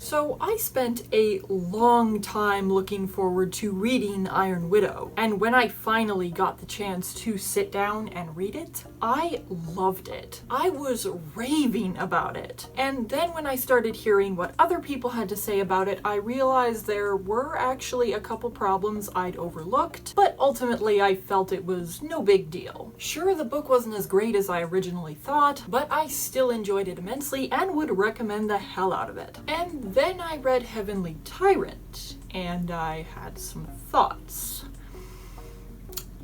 So I spent a long time looking forward to reading Iron Widow, and when I finally got the chance to sit down and read it, I loved it. I was raving about it. And then when I started hearing what other people had to say about it, I realized there were actually a couple problems I'd overlooked, but ultimately I felt it was no big deal. Sure, the book wasn't as great as I originally thought, but I still enjoyed it immensely and would recommend the hell out of it. And then I read Heavenly Tyrant, and I had some thoughts.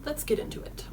Let's get into it.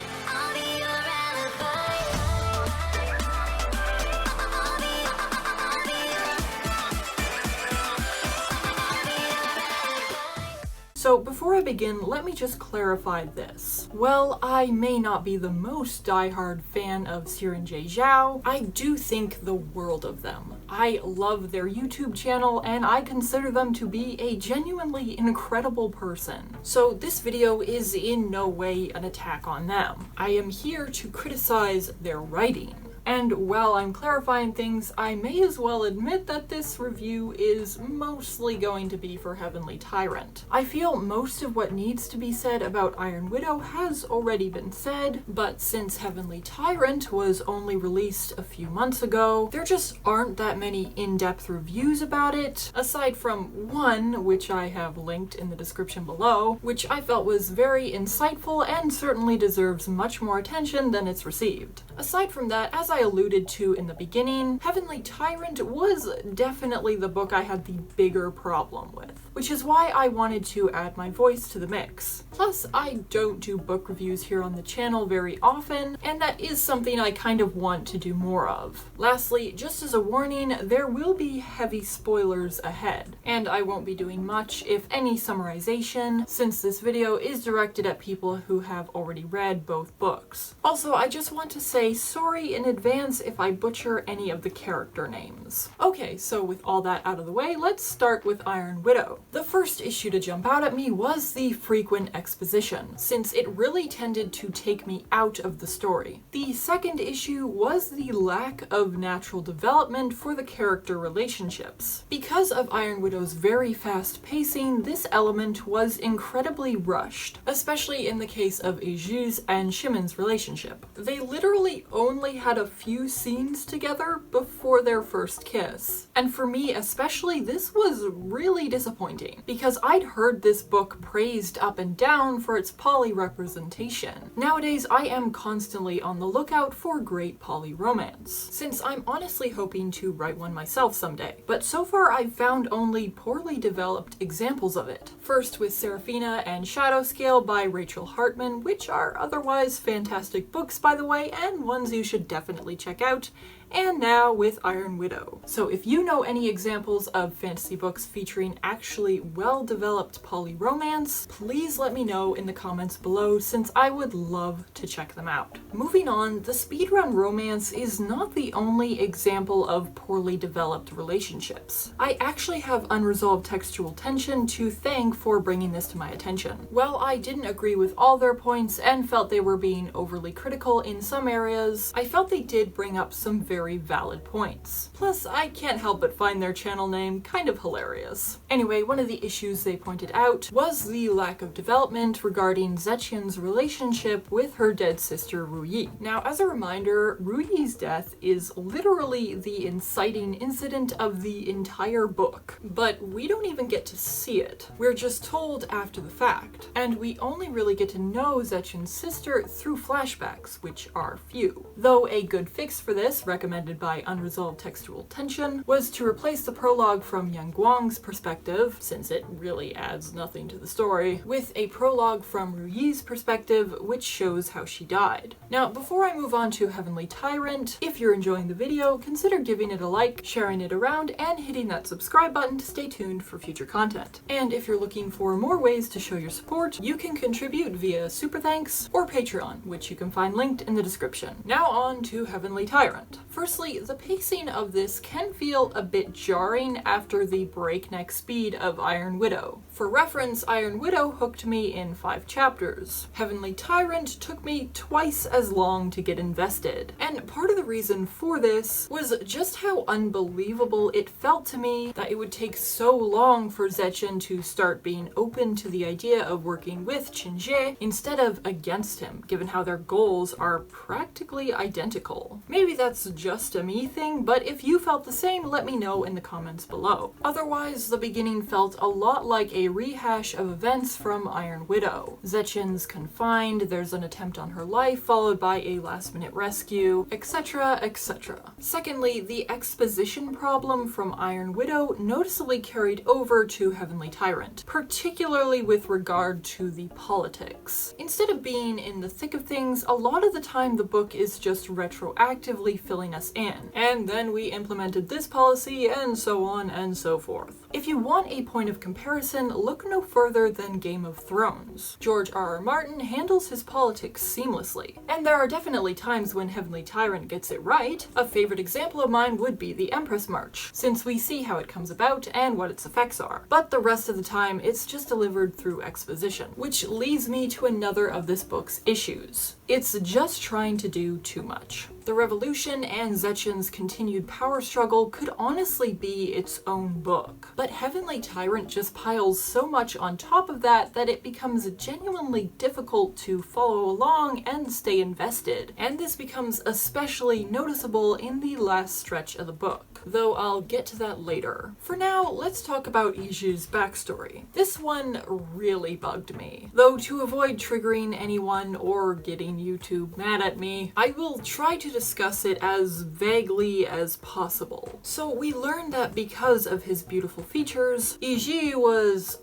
So before I begin, let me just clarify this. While I may not be the most diehard fan of Siren J. Zhao, I do think the world of them. I love their YouTube channel and I consider them to be a genuinely incredible person. So this video is in no way an attack on them. I am here to criticize their writing. And while I'm clarifying things, I may as well admit that this review is mostly going to be for Heavenly Tyrant. I feel most of what needs to be said about Iron Widow has already been said, but since Heavenly Tyrant was only released a few months ago, there just aren't that many in-depth reviews about it, aside from one, which I have linked in the description below, which I felt was very insightful and certainly deserves much more attention than it's received. Aside from that, as I alluded to in the beginning, Heavenly Tyrant was definitely the book I had the bigger problem with, which is why I wanted to add my voice to the mix. Plus, I don't do book reviews here on the channel very often, and that is something I kind of want to do more of. Lastly, just as a warning, there will be heavy spoilers ahead, and I won't be doing much, if any, summarization, since this video is directed at people who have already read both books. Also, I just want to say sorry in advance if I butcher any of the character names. Okay, so with all that out of the way, let's start with Iron Widow. The first issue to jump out at me was the frequent exposition, since it really tended to take me out of the story. The second issue was the lack of natural development for the character relationships. Because of Iron Widow's very fast pacing, this element was incredibly rushed, especially in the case of Eju's and Shimon's relationship. They literally only had a few scenes together before their first kiss. And for me especially, this was really disappointing, because I'd heard this book praised up and down for its poly representation. Nowadays, I am constantly on the lookout for great poly romance, since I'm honestly hoping to write one myself someday. But so far, I've found only poorly developed examples of it. First with Seraphina and Shadowscale by Rachel Hartman, which are otherwise fantastic books by the way, and ones you should definitely check out, and now with Iron Widow. So if you know any examples of fantasy books featuring actually well-developed poly romance, please let me know in the comments below, since I would love to check them out. Moving on, the speedrun romance is not the only example of poorly developed relationships. I actually have unresolved textual tension to thank for bringing this to my attention. While I didn't agree with all their points and felt they were being overly critical in some areas, I felt they did bring up some very valid points. Plus, I can't help but find their channel name kind of hilarious. Anyway, one of the issues they pointed out was the lack of development regarding Zetian's relationship with her dead sister Ru Yi. Now, as a reminder, Ru Yi's death is literally the inciting incident of the entire book, but we don't even get to see it. We're just told after the fact, and we only really get to know Zetian's sister through flashbacks, which are few. Though a good fix for this, recommended by Unresolved Textual Tension, was to replace the prologue from Yang Guang's perspective, since it really adds nothing to the story, with a prologue from Ru Yi's perspective, which shows how she died. Now, before I move on to Heavenly Tyrant, if you're enjoying the video, consider giving it a like, sharing it around, and hitting that subscribe button to stay tuned for future content. And if you're looking for more ways to show your support, you can contribute via Super Thanks or Patreon, which you can find linked in the description. Now on to Heavenly Tyrant. Firstly, the pacing of this can feel a bit jarring after the breakneck speed of Iron Widow. For reference, Iron Widow hooked me in 5 chapters. Heavenly Tyrant took me twice as long to get invested. And part of the reason for this was just how unbelievable it felt to me that it would take so long for Zetian to start being open to the idea of working with Qinjie instead of against him, given how their goals are practically identical. Maybe that's just a me thing, but if you felt the same, let me know in the comments below. Otherwise, the beginning felt a lot like a rehash of events from Iron Widow. Zetian's confined, there's an attempt on her life, followed by a last-minute rescue, etc., etc. Secondly, the exposition problem from Iron Widow noticeably carried over to Heavenly Tyrant, particularly with regard to the politics. Instead of being in the thick of things, a lot of the time the book is just retroactively filling us in, and then we implemented this policy and so on and so forth. If you want a point of comparison, look no further than Game of Thrones. George R.R. Martin handles his politics seamlessly, and there are definitely times when Heavenly Tyrant gets it right. A favorite example of mine would be the Empress March, since we see how it comes about and what its effects are. But the rest of the time, it's just delivered through exposition, which leads me to another of this book's issues. It's just trying to do too much. The revolution and Zetian's continued power struggle could honestly be its own book, but Heavenly Tyrant just piles so much on top of that that it becomes genuinely difficult to follow along and stay invested, and this becomes especially noticeable in the last stretch of the book, though I'll get to that later. For now, let's talk about Yiji's backstory. This one really bugged me, though to avoid triggering anyone or getting YouTube mad at me, I will try to discuss it as vaguely as possible. So we learned that because of his beautiful features, Yiji was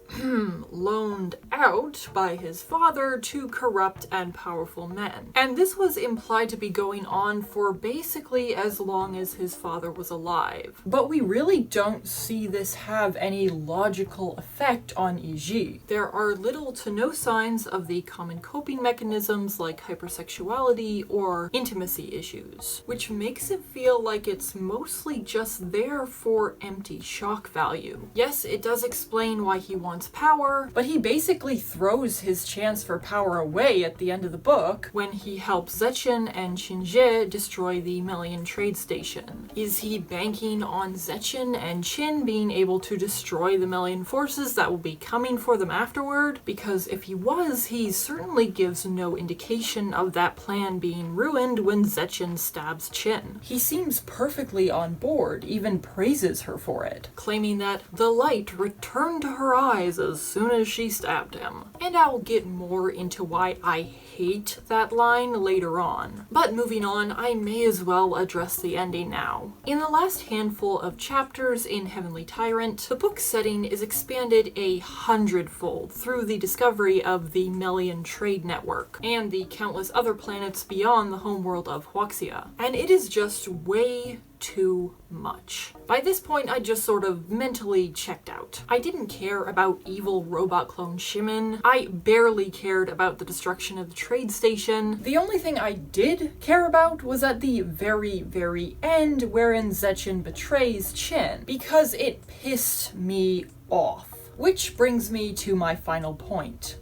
loaned out by his father to corrupt and powerful men. And this was implied to be going on for basically as long as his father was alive. But we really don't see this have any logical effect on Yiji. There are little to no signs of the common coping mechanisms like hypersexuality or intimacy issues, which makes it feel like it's mostly just there for empty shock value. Yes, it does explain why he wants power, but he basically throws his chance for power away at the end of the book when he helps Zetian and Qinjie destroy the Melian trade station. Is he banking on Zetian and Qin being able to destroy the Melian forces that will be coming for them afterward? Because if he was, he certainly gives no indication of that plan being ruined when Zetian stabs Qin. He seems perfectly on board, even praises her for it, claiming that the light returned to her eyes as soon as she stabbed him. And I'll get more into why I hate that line later on. But moving on, I may as well address the ending now. In the last handful of chapters in Heavenly Tyrant, the book's setting is expanded 100-fold through the discovery of the Melian trade network and the countless other planets beyond the homeworld of Huaxia. And it is just way too much. By this point, I just sort of mentally checked out. I didn't care about evil robot clone Shimin. I barely cared about the destruction of the trade station. The only thing I did care about was at the very, very end, wherein Zetian betrays Qin, because it pissed me off. Which brings me to my final point.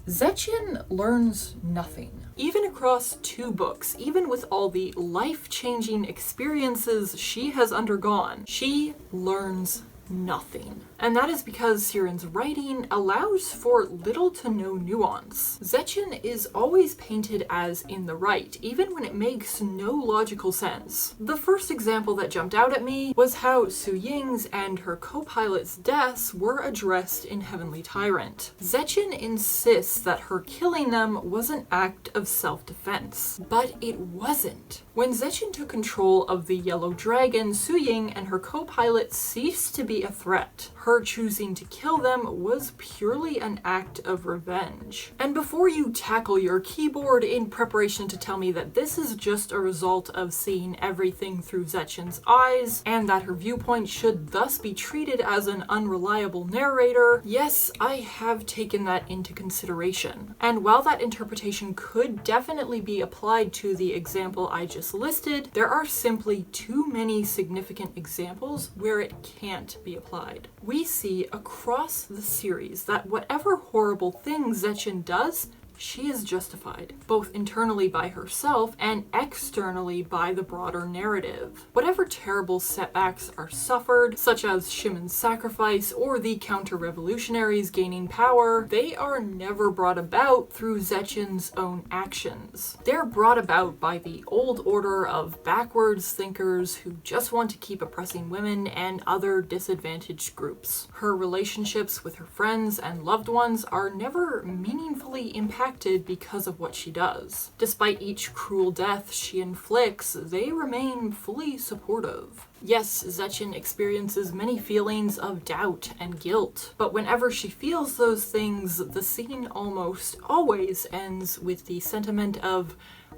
Zetian learns nothing. Even across 2 books, even with all the life-changing experiences she has undergone, she learns nothing. And that is because Siren's writing allows for little to no nuance. Zetian is always painted as in the right, even when it makes no logical sense. The first example that jumped out at me was how Su Ying's and her co-pilot's deaths were addressed in Heavenly Tyrant. Zetian insists that her killing them was an act of self-defense, but it wasn't. When Zetian took control of the Yellow Dragon, Su Ying and her co-pilot ceased to be a threat. her choosing to kill them was purely an act of revenge. And before you tackle your keyboard in preparation to tell me that this is just a result of seeing everything through Zetian's eyes, and that her viewpoint should thus be treated as an unreliable narrator, yes, I have taken that into consideration. And while that interpretation could definitely be applied to the example I just listed, there are simply too many significant examples where it can't be applied. We see across the series that whatever horrible things Zetian does, she is justified, both internally by herself and externally by the broader narrative. Whatever terrible setbacks are suffered, such as Shimon's sacrifice or the counter-revolutionaries gaining power, they are never brought about through Zetian's own actions. They're brought about by the old order of backwards thinkers who just want to keep oppressing women and other disadvantaged groups. Her relationships with her friends and loved ones are never meaningfully impacted because of what she does. Despite each cruel death she inflicts, they remain fully supportive. Yes, Zetian experiences many feelings of doubt and guilt, but whenever she feels those things, the scene almost always ends with the sentiment of,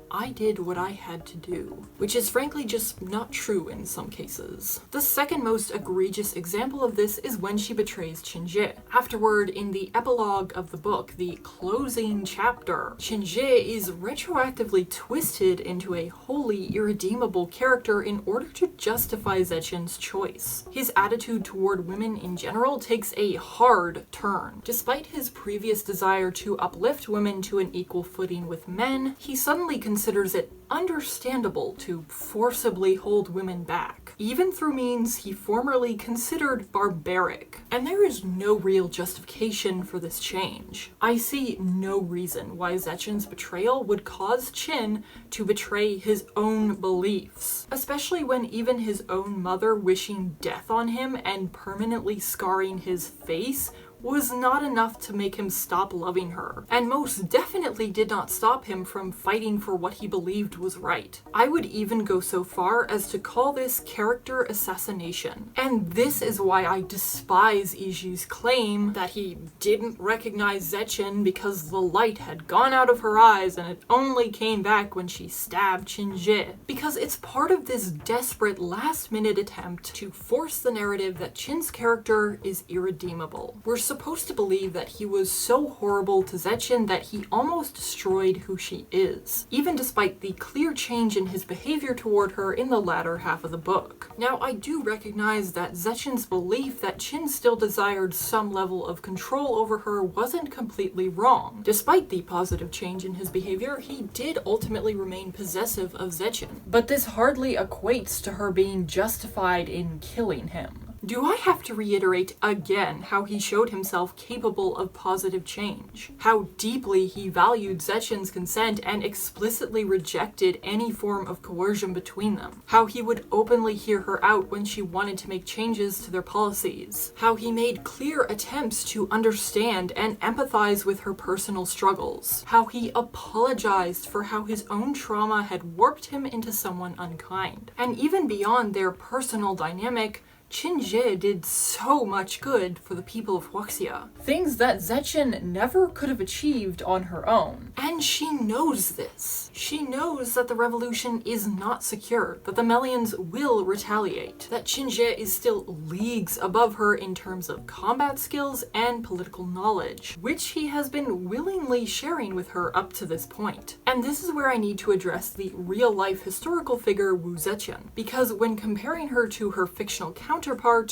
I did what I had to do, which is frankly just not true in some cases. The second most egregious example of this is when she betrays Qinjie. Afterward, in the epilogue of the book, the closing chapter, Qinjie is retroactively twisted into a wholly irredeemable character in order to justify Zetian's choice. His attitude toward women in general takes a hard turn. Despite his previous desire to uplift women to an equal footing with men, he suddenly considers it understandable to forcibly hold women back, even through means he formerly considered barbaric. And there is no real justification for this change. I see no reason why Zetian's betrayal would cause Qin to betray his own beliefs, especially when even his own mother wishing death on him and permanently scarring his face was not enough to make him stop loving her, and most definitely did not stop him from fighting for what he believed was right. I would even go so far as to call this character assassination. And this is why I despise Iju's claim that he didn't recognize Zetian because the light had gone out of her eyes and it only came back when she stabbed Qinjie. Because it's part of this desperate last-minute attempt to force the narrative that Qin's character is irredeemable. We're supposed to believe that he was so horrible to Zetian that he almost destroyed who she is, even despite the clear change in his behavior toward her in the latter half of the book. Now, I do recognize that Zetian's belief that Qin still desired some level of control over her wasn't completely wrong. Despite the positive change in his behavior, he did ultimately remain possessive of Zetian, but this hardly equates to her being justified in killing him. Do I have to reiterate again how he showed himself capable of positive change? How deeply he valued Zetian's consent and explicitly rejected any form of coercion between them? How he would openly hear her out when she wanted to make changes to their policies? How he made clear attempts to understand and empathize with her personal struggles? How he apologized for how his own trauma had warped him into someone unkind? And even beyond their personal dynamic, Qinjie did so much good for the people of Huaxia. Things that Zetian never could have achieved on her own. And she knows this. She knows that the revolution is not secure, that the Melians will retaliate, that Qinjie is still leagues above her in terms of combat skills and political knowledge, which he has been willingly sharing with her up to this point. And this is where I need to address the real-life historical figure Wu Zetian, because when comparing her to her fictional counterpart,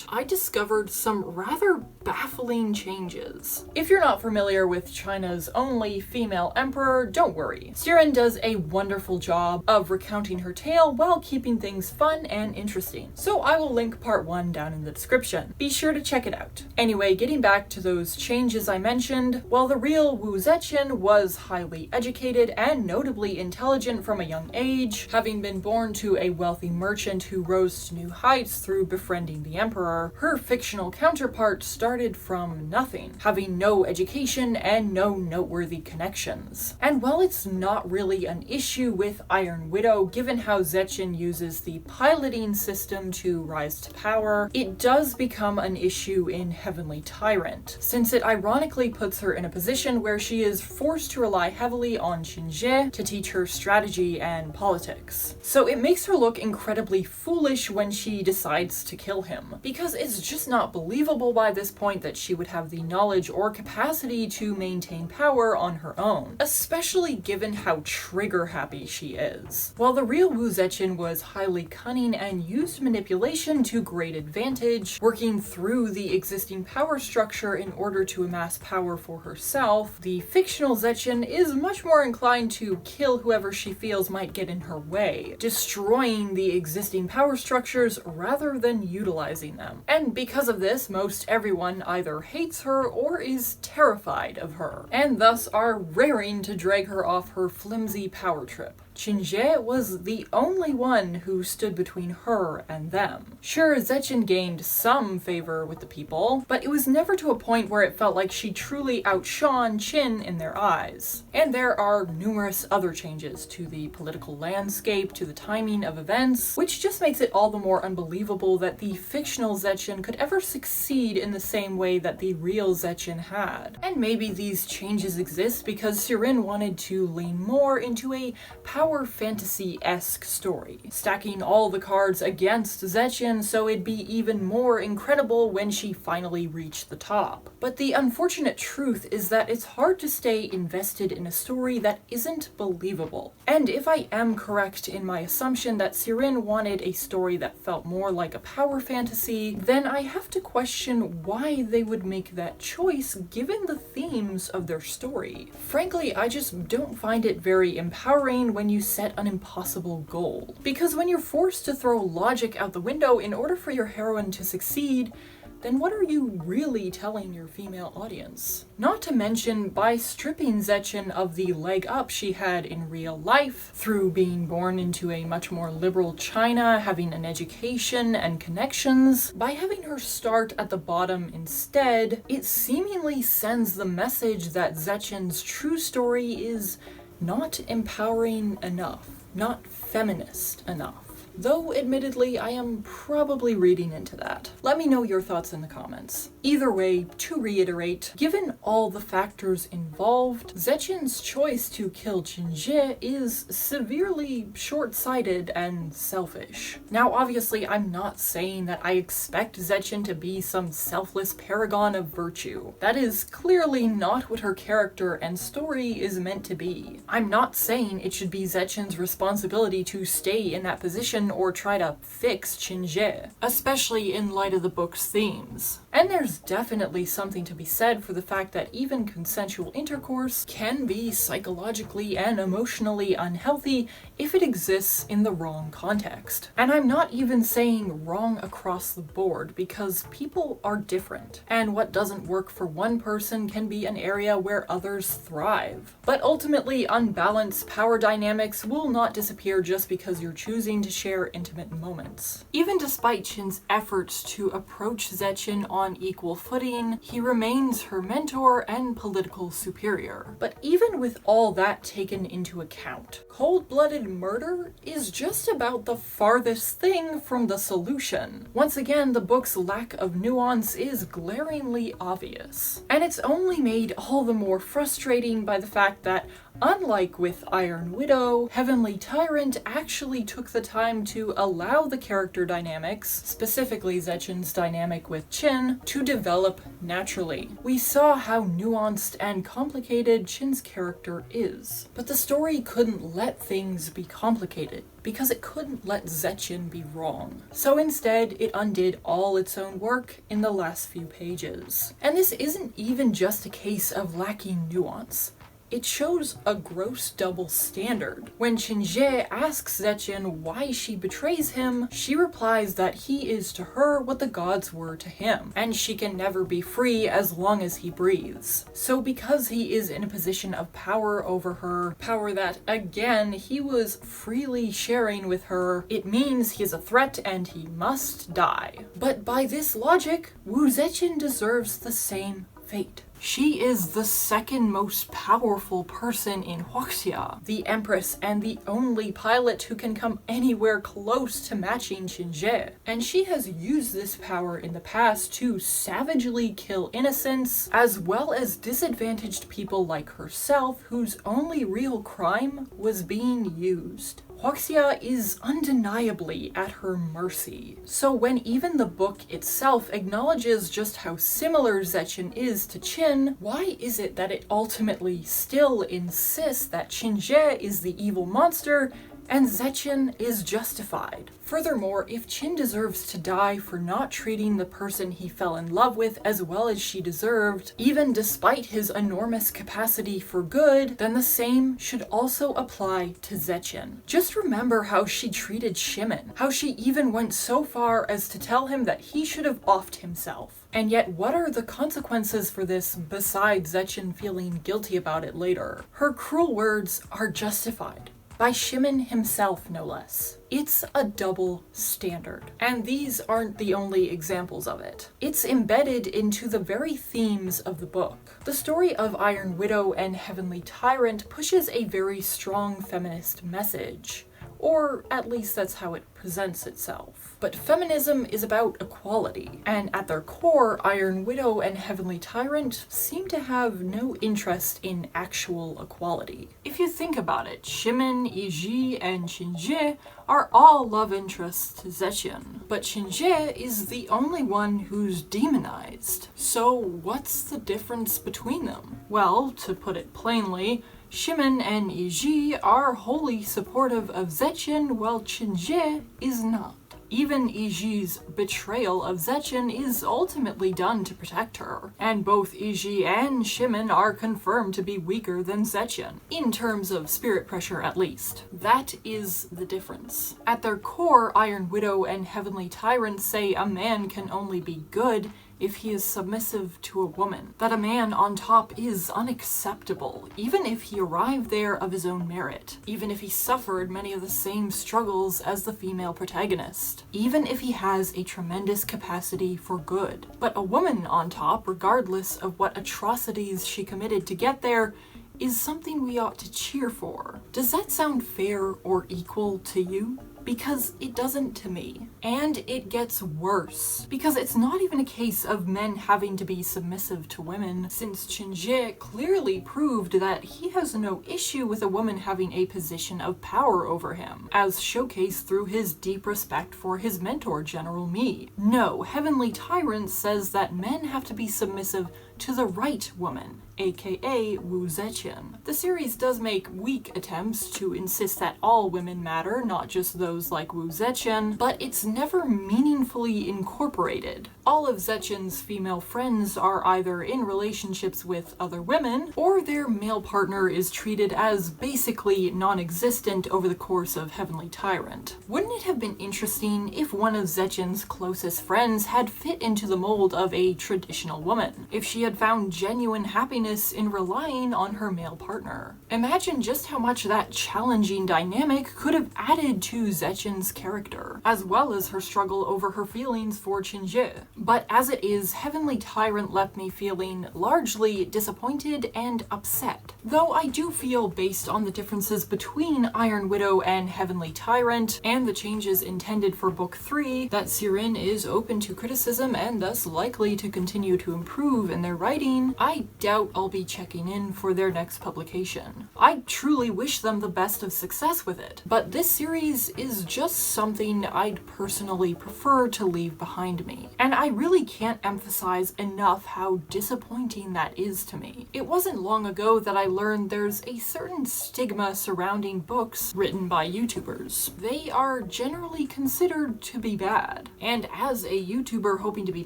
I discovered some rather baffling changes. If you're not familiar with China's only female emperor, don't worry. Tyrant does a wonderful job of recounting her tale while keeping things fun and interesting. So I will link part 1 down in the description. Be sure to check it out. Anyway, getting back to those changes I mentioned, while the real Wu Zetian was highly educated and notably intelligent from a young age, having been born to a wealthy merchant who rose to new heights through befriending defending the Emperor, her fictional counterpart started from nothing, having no education and no noteworthy connections. And while it's not really an issue with Iron Widow, given how Zetian uses the piloting system to rise to power, it does become an issue in Heavenly Tyrant, since it ironically puts her in a position where she is forced to rely heavily on Qinjie to teach her strategy and politics. So it makes her look incredibly foolish when she decides to kill him, because it's just not believable by this point that she would have the knowledge or capacity to maintain power on her own, especially given how trigger-happy she is. While the real Wu Zetian was highly cunning and used manipulation to great advantage, working through the existing power structure in order to amass power for herself, the fictional Zetian is much more inclined to kill whoever she feels might get in her way, destroying the existing power structures rather than utilizing them. And because of this, most everyone either hates her or is terrified of her, and thus are raring to drag her off her flimsy power trip. Qinjie was the only one who stood between her and them. Sure, Zetian gained some favor with the people, but it was never to a point where it felt like she truly outshone Qin in their eyes. And there are numerous other changes to the political landscape, to the timing of events, which just makes it all the more unbelievable that the fictional Zetian could ever succeed in the same way that the real Zetian had. And maybe these changes exist because Sirin wanted to lean more into a power fantasy-esque story, stacking all the cards against Zetian so it'd be even more incredible when she finally reached the top. But the unfortunate truth is that it's hard to stay invested in a story that isn't believable. And if I am correct in my assumption that Sirin wanted a story that felt more like a power fantasy, then I have to question why they would make that choice given the themes of their story. Frankly, I just don't find it very empowering when you set an impossible goal. Because when you're forced to throw logic out the window in order for your heroine to succeed, then what are you really telling your female audience? Not to mention, by stripping Zetian of the leg up she had in real life, through being born into a much more liberal China, having an education and connections, by having her start at the bottom instead, it seemingly sends the message that Zetian's true story is not empowering enough, not feminist enough. Though, admittedly, I am probably reading into that. Let me know your thoughts in the comments. Either way, to reiterate, given all the factors involved, Zetian's choice to kill Qinjie is severely short-sighted and selfish. Now, obviously, I'm not saying that I expect Zetian to be some selfless paragon of virtue. That is clearly not what her character and story is meant to be. I'm not saying it should be Zetian's responsibility to stay in that position or try to fix Qinjie, especially in light of the book's themes. And there's definitely something to be said for the fact that even consensual intercourse can be psychologically and emotionally unhealthy if it exists in the wrong context. And I'm not even saying wrong across the board, because people are different, and what doesn't work for one person can be an area where others thrive. But ultimately, unbalanced power dynamics will not disappear just because you're choosing to share intimate moments. Even despite Qin's efforts to approach Zetian on equal footing, he remains her mentor and political superior. But even with all that taken into account, cold-blooded murder is just about the farthest thing from the solution. Once again, the book's lack of nuance is glaringly obvious. And it's only made all the more frustrating by the fact that, unlike with Iron Widow, Heavenly Tyrant actually took the time to allow the character dynamics, specifically Zetian's dynamic with Qin, to develop naturally. We saw how nuanced and complicated Qin's character is, but the story couldn't let things be complicated, because it couldn't let Zetian be wrong. So instead, it undid all its own work in the last few pages. And this isn't even just a case of lacking nuance. It shows a gross double standard. When Qinjie asks Zetian why she betrays him, she replies that he is to her what the gods were to him, and she can never be free as long as he breathes. So because he is in a position of power over her, power that, again, he was freely sharing with her, it means he is a threat and he must die. But by this logic, Wu Zetian deserves the same fate. She is the second most powerful person in Huaxia, the Empress and the only pilot who can come anywhere close to matching Qinjie. And she has used this power in the past to savagely kill innocents, as well as disadvantaged people like herself whose only real crime was being used. Huaxia is undeniably at her mercy. So when even the book itself acknowledges just how similar Zetian is to Qin, why is it that it ultimately still insists that Qinjie is the evil monster and Zetian is justified? Furthermore, if Qin deserves to die for not treating the person he fell in love with as well as she deserved, even despite his enormous capacity for good, then the same should also apply to Zetian. Just remember how she treated Shimin, how she even went so far as to tell him that he should have offed himself. And yet, what are the consequences for this besides Zetian feeling guilty about it later? Her cruel words are justified. By Shimin himself, no less. It's a double standard. And these aren't the only examples of it. It's embedded into the very themes of the book. The story of Iron Widow and Heavenly Tyrant pushes a very strong feminist message. Or at least that's how it presents itself. But feminism is about equality, and at their core, Iron Widow and Heavenly Tyrant seem to have no interest in actual equality. If you think about it, Shimin, Iji, and Qinjie are all love interests to Zetian, but Qinjie is the only one who's demonized. So what's the difference between them? Well, to put it plainly, Shimin and Iji are wholly supportive of Zetian, while Qinjie is not. Even Iji's betrayal of Zetian is ultimately done to protect her, and both Iji and Shimin are confirmed to be weaker than Zetian, in terms of spirit pressure at least. That is the difference. At their core, Iron Widow and Heavenly Tyrant say a man can only be good if he is submissive to a woman, that a man on top is unacceptable, even if he arrived there of his own merit, even if he suffered many of the same struggles as the female protagonist, even if he has a tremendous capacity for good. But a woman on top, regardless of what atrocities she committed to get there, is something we ought to cheer for. Does that sound fair or equal to you? Because it doesn't to me. And it gets worse, because it's not even a case of men having to be submissive to women, since Qinjie clearly proved that he has no issue with a woman having a position of power over him, as showcased through his deep respect for his mentor, General Mi. No, Heavenly Tyrant says that men have to be submissive to the right woman, aka Wu Zetian. The series does make weak attempts to insist that all women matter, not just those like Wu Zetian, but it's never meaningfully incorporated. All of Zetian's female friends are either in relationships with other women, or their male partner is treated as basically non-existent over the course of Heavenly Tyrant. Wouldn't it have been interesting if one of Zetian's closest friends had fit into the mold of a traditional woman, if she had found genuine happiness in relying on her male partner? Imagine just how much that challenging dynamic could have added to Zetian's character, as well as her struggle over her feelings for Qinjie. But as it is, Heavenly Tyrant left me feeling largely disappointed and upset. Though I do feel, based on the differences between Iron Widow and Heavenly Tyrant, and the changes intended for Book 3, that Sirin is open to criticism and thus likely to continue to improve in their writing, I doubt I'll be checking in for their next publication. I truly wish them the best of success with it, but this series is is just something I'd personally prefer to leave behind me. And I really can't emphasize enough how disappointing that is to me. It wasn't long ago that I learned there's a certain stigma surrounding books written by YouTubers. They are generally considered to be bad. And as a YouTuber hoping to be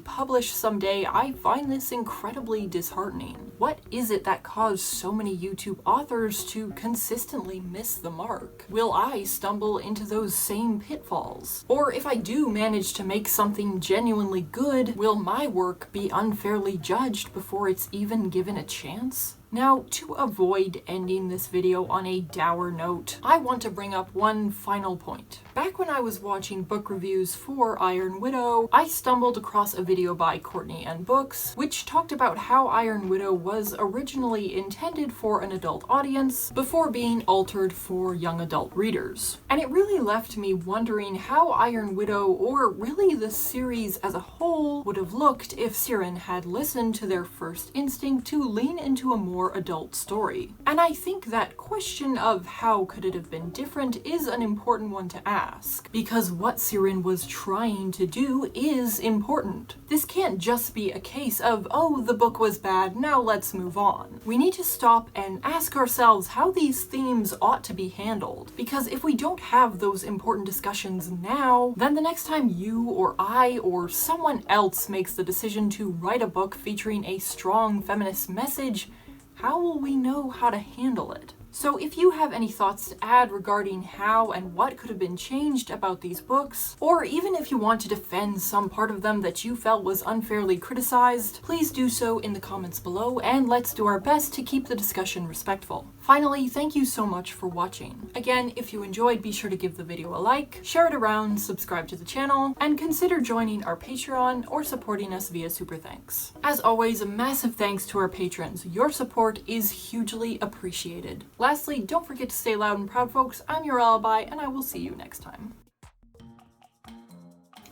published someday, I find this incredibly disheartening. What is it that caused so many YouTube authors to consistently miss the mark? Will I stumble into those same pitfalls? Or if I do manage to make something genuinely good, will my work be unfairly judged before it's even given a chance? Now, to avoid ending this video on a dour note, I want to bring up one final point. Back when I was watching book reviews for Iron Widow, I stumbled across a video by Courtney and Books, which talked about how Iron Widow was originally intended for an adult audience before being altered for young adult readers. And it really left me wondering how Iron Widow, or really the series as a whole, would have looked if Siren had listened to their first instinct to lean into a more adult story. And I think that question of how could it have been different is an important one to ask, because what Siren was trying to do is important. This can't just be a case of, oh, the book was bad, now let's move on. We need to stop and ask ourselves how these themes ought to be handled, because if we don't have those important discussions now, then the next time you or I or someone else makes the decision to write a book featuring a strong feminist message, how will we know how to handle it? So if you have any thoughts to add regarding how and what could have been changed about these books, or even if you want to defend some part of them that you felt was unfairly criticized, please do so in the comments below, and let's do our best to keep the discussion respectful. Finally, thank you so much for watching. Again, if you enjoyed, be sure to give the video a like, share it around, subscribe to the channel, and consider joining our Patreon or supporting us via Super Thanks. As always, a massive thanks to our patrons. Your support is hugely appreciated. Lastly, don't forget to stay loud and proud, folks. I'm your alibi, and I will see you next time.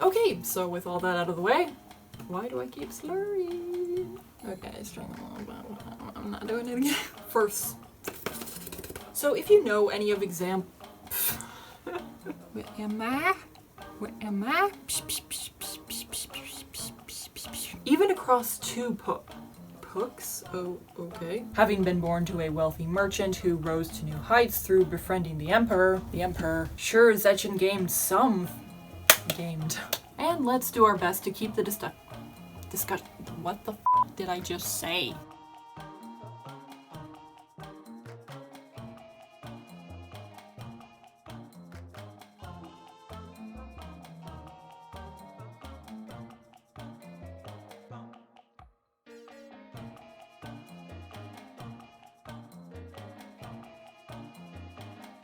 Okay, so with all that out of the way, why do I keep slurring? Okay, I'm not doing it again. First. So if you know any of Where am I? Where am I? Even across two hooks? Oh, okay. Having been born to a wealthy merchant who rose to new heights through befriending the Emperor, sure Zetian gamed. And let's do our best to keep the discussion. What the f did I just say?